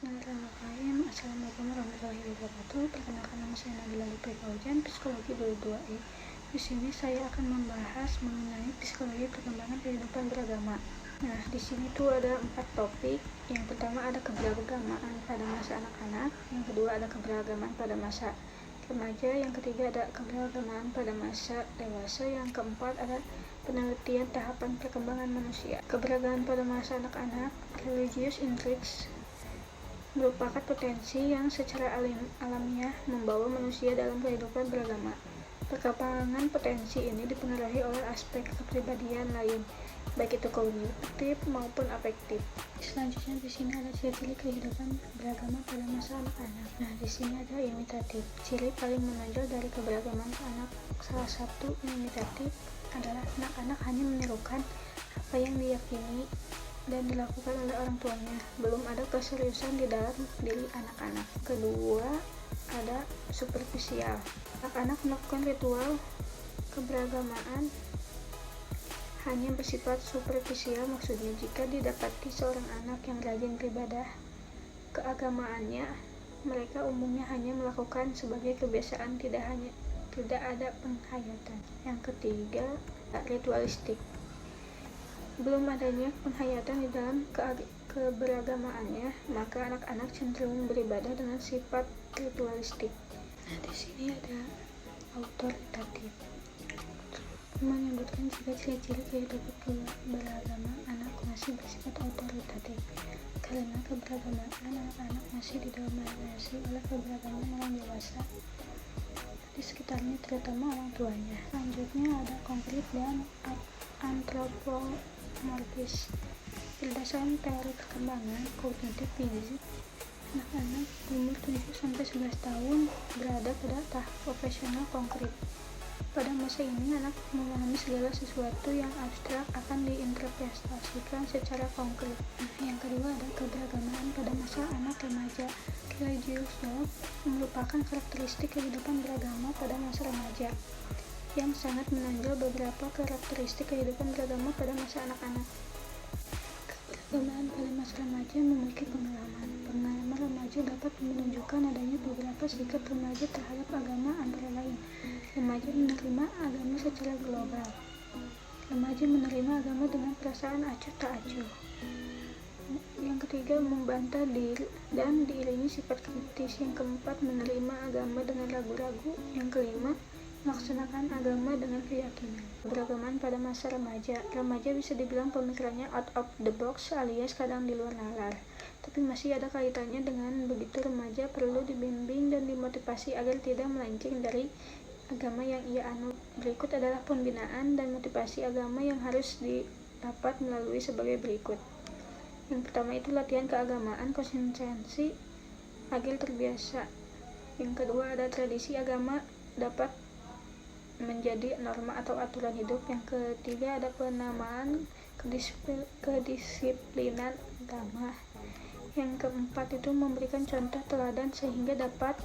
Bismillahirrahmanirrahim. Assalamualaikum warahmatullahi wabarakatuh. Perkenalkan, nama saya Nabila Lutfi Fauzan, Psikologi 22E. Di sini saya akan membahas mengenai psikologi perkembangan kehidupan beragama. Nah, di sini tuh ada 4 topik. Yang pertama ada keberagamaan pada masa anak-anak, yang kedua ada keberagaman pada masa remaja, yang ketiga ada keberagaman pada masa dewasa, yang keempat ada penelitian tahapan perkembangan manusia. Keberagaman pada masa anak-anak, religious intrigues, merupakan potensi yang secara alamiah membawa manusia dalam kehidupan beragama. Perkembangan potensi ini dipengaruhi oleh aspek kepribadian lain, baik itu kognitif maupun afektif. Selanjutnya di sini ada ciri-ciri kehidupan beragama pada masa anak-anak. Nah, di sini ada imitatif. Ciri paling menonjol dari keberagaman anak, salah satu imitatif adalah anak-anak hanya menirukan apa yang diyakini dan dilakukan oleh orang tuanya. Belum ada keseriusan di dalam diri anak-anak. Kedua, ada superficial. Anak-anak melakukan ritual keberagamaan hanya bersifat superficial, maksudnya jika didapati seorang anak yang rajin beribadah keagamaannya, mereka umumnya hanya melakukan sebagai kebiasaan, tidak ada penghayatan. Yang ketiga, ritualistik. Belum adanya penghayatan di dalam keberagamaannya, maka anak-anak cenderung beribadah dengan sifat ritualistik. Nah, di sini ada autoritatif. Menyebutkan jika ciri-ciri kehidupan beragama anak masih bersifat autoritatif, karena keberagaman anak-anak masih didominasi oleh keberagaman orang dewasa di sekitarnya, terutama orang tuanya. Selanjutnya ada konflik dan antropomorfis. Berdasarkan teori perkembangan kognitif fisik, anak-anak umur 7-11 tahun berada pada tahap profesional konkret. Pada masa ini, anak memahami segala sesuatu yang abstrak akan diinterpretasikan secara konkret. Nah, yang kedua ada keberagaman pada masa anak remaja. Religious love merupakan karakteristik kehidupan beragama pada masa remaja yang sangat menonjol beberapa karakteristik kehidupan beragama pada masa anak-anak. Keberagaman pada masa remaja memiliki pengalaman. Pengalaman remaja dapat menunjukkan adanya beberapa sikap remaja terhadap agama, antara lain remaja menerima agama secara global. Remaja menerima agama dengan perasaan acuh tak acuh. Yang ketiga, membantah diri dan diiringi sifat kritis. Yang keempat, menerima agama dengan ragu-ragu. Yang kelima, melaksanakan agama dengan keyakinan. Keberagaman pada masa remaja. Remaja bisa dibilang pemikirannya out of the box alias kadang di luar nalar. Tapi masih ada kaitannya dengan begitu remaja perlu dibimbing dan dimotivasi agar tidak melenceng dari agama yang ia anut. Berikut adalah pembinaan dan motivasi agama yang harus didapat melalui sebagai berikut. Yang pertama itu latihan keagamaan, konsistensi agar terbiasa. Yang kedua ada tradisi agama dapat menjadi norma atau aturan hidup. Yang ketiga ada penamaan kedisiplinan agama. Yang keempat itu memberikan contoh teladan sehingga dapat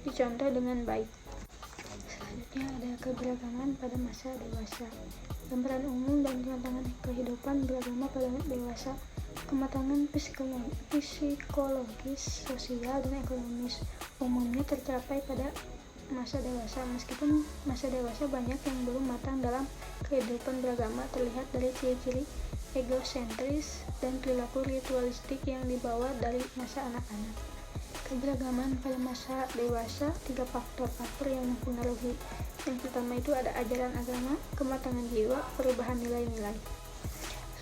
dicontoh dengan baik. Selanjutnya ada keberagaman pada masa dewasa. Gambaran umum dan tantangan kehidupan beragama pada dewasa. Kematangan psikologis, sosial, dan ekonomis umumnya tercapai pada masa dewasa. Meskipun masa dewasa banyak yang belum matang dalam kehidupan beragama, terlihat dari ciri-ciri egosentris dan perilaku ritualistik yang dibawa dari masa anak-anak. Keberagaman pada masa dewasa, 3 faktor yang mempengaruhi. Yang pertama itu ada ajaran agama, kematangan jiwa, perubahan nilai-nilai.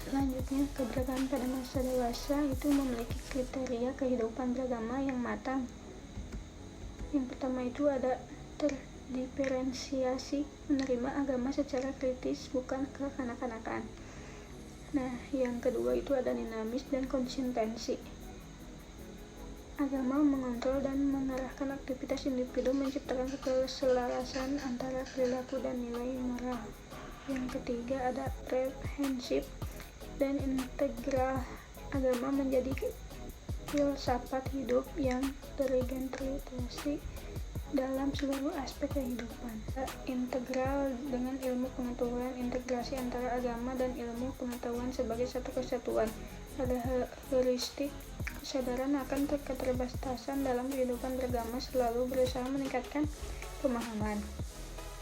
Selanjutnya, keberagaman pada masa dewasa itu memiliki kriteria kehidupan beragama yang matang. Yang pertama itu ada terdiferensiasi, menerima agama secara kritis, bukan kekanak-kanakan. Nah, yang kedua itu ada dinamis dan konsistensi. Agama mengontrol dan mengarahkan aktivitas individu, menciptakan keselarasan antara perilaku dan nilai moral. Yang ketiga ada komprehensif dan integral. Agama menjadi filsafat hidup yang terintegrasi dalam seluruh aspek kehidupan. Integral dengan ilmu pengetahuan, integrasi antara agama dan ilmu pengetahuan sebagai satu kesatuan. Ada heuristik kesadaran akan keterbatasan dalam kehidupan beragama selalu berusaha meningkatkan pemahaman.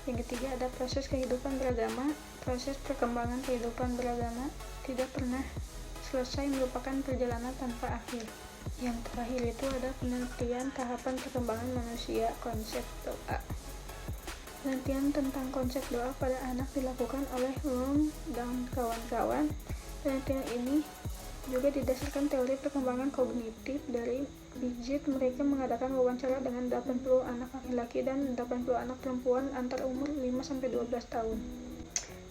Yang ketiga, ada proses kehidupan beragama. Proses perkembangan kehidupan beragama tidak pernah selesai, merupakan perjalanan tanpa akhir. Yang terakhir itu ada penelitian tahapan perkembangan manusia, konsep doa. Penelitian tentang konsep doa pada anak dilakukan oleh Long dan kawan-kawan. Penelitian ini juga didasarkan teori perkembangan kognitif dari Piaget. Mereka mengadakan wawancara dengan 80 anak laki-laki dan 80 anak perempuan antar umur 5-12 tahun.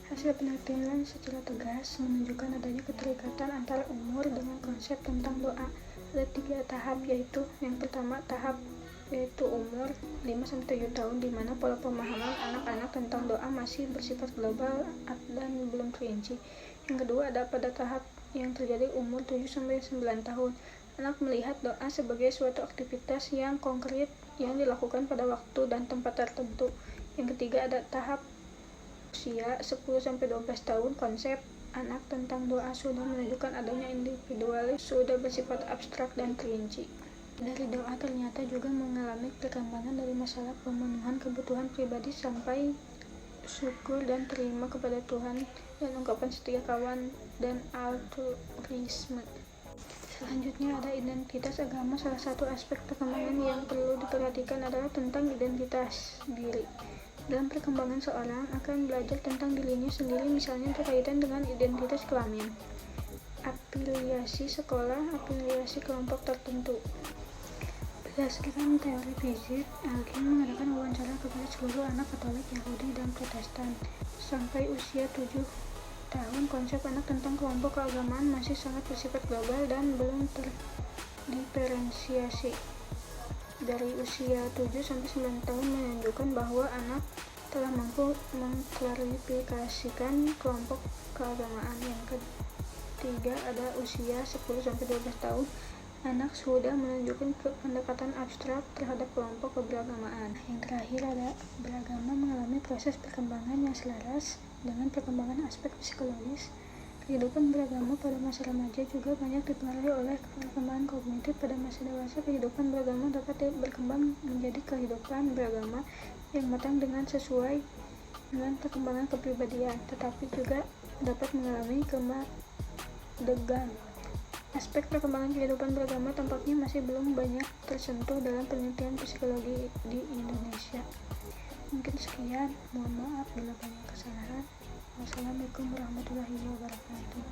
Hasil penelitian secara tegas menunjukkan adanya keterikatan antara umur dengan konsep tentang doa. Ada 3 tahap, yaitu yang pertama tahap yaitu umur 5-7 tahun, di mana pola pemahaman anak-anak tentang doa masih bersifat global dan belum terinci. Yang kedua, ada pada tahap yang terjadi umur 7-9 tahun. Anak melihat doa sebagai suatu aktivitas yang konkret yang dilakukan pada waktu dan tempat tertentu. Yang ketiga, ada tahap usia 10-12 tahun. Konsep anak tentang doa sudah menunjukkan adanya individualis, sudah bersifat abstrak dan terinci. Dari doa ternyata juga mengalami perkembangan dari masalah pemenuhan kebutuhan pribadi sampai syukur dan terima kepada Tuhan dan ungkapan setia kawan dan altruisme. Selanjutnya ada identitas agama. Salah satu aspek perkembangan yang perlu diperhatikan adalah tentang identitas diri. Dalam perkembangan, seorang akan belajar tentang dirinya sendiri, misalnya berkaitan dengan identitas kelamin, afiliasi sekolah, afiliasi kelompok tertentu. Berdasarkan teori Piaget, Alkin mengadakan wawancara kepada seluruh anak Katolik, Yahudi, dan Protestan. Sampai usia 7 tahun, konsep anak tentang kelompok keagamaan masih sangat bersifat global dan belum terdiferensiasi. Dari usia 7-9 tahun menunjukkan bahwa anak telah mampu mengklarifikasikan kelompok keagamaan. Yang ketiga, ada usia 10-12 tahun. Anak sudah menunjukkan pendekatan abstrak terhadap kelompok keberagamaan. Yang terakhir, ada beragama mengalami proses perkembangan yang selaras dengan perkembangan aspek psikologis. Kehidupan beragama pada masa remaja juga banyak dipengaruhi oleh perkembangan kognitif. Pada masa dewasa, kehidupan beragama dapat berkembang menjadi kehidupan beragama yang matang dengan sesuai dengan perkembangan kepribadian, tetapi juga dapat mengalami kemandegan. Aspek perkembangan kehidupan beragama tampaknya masih belum banyak tersentuh dalam penelitian psikologi di Indonesia. Mungkin sekian, mohon maaf bila banyak kesalahan. Wassalamualaikum warahmatullahi wabarakatuh.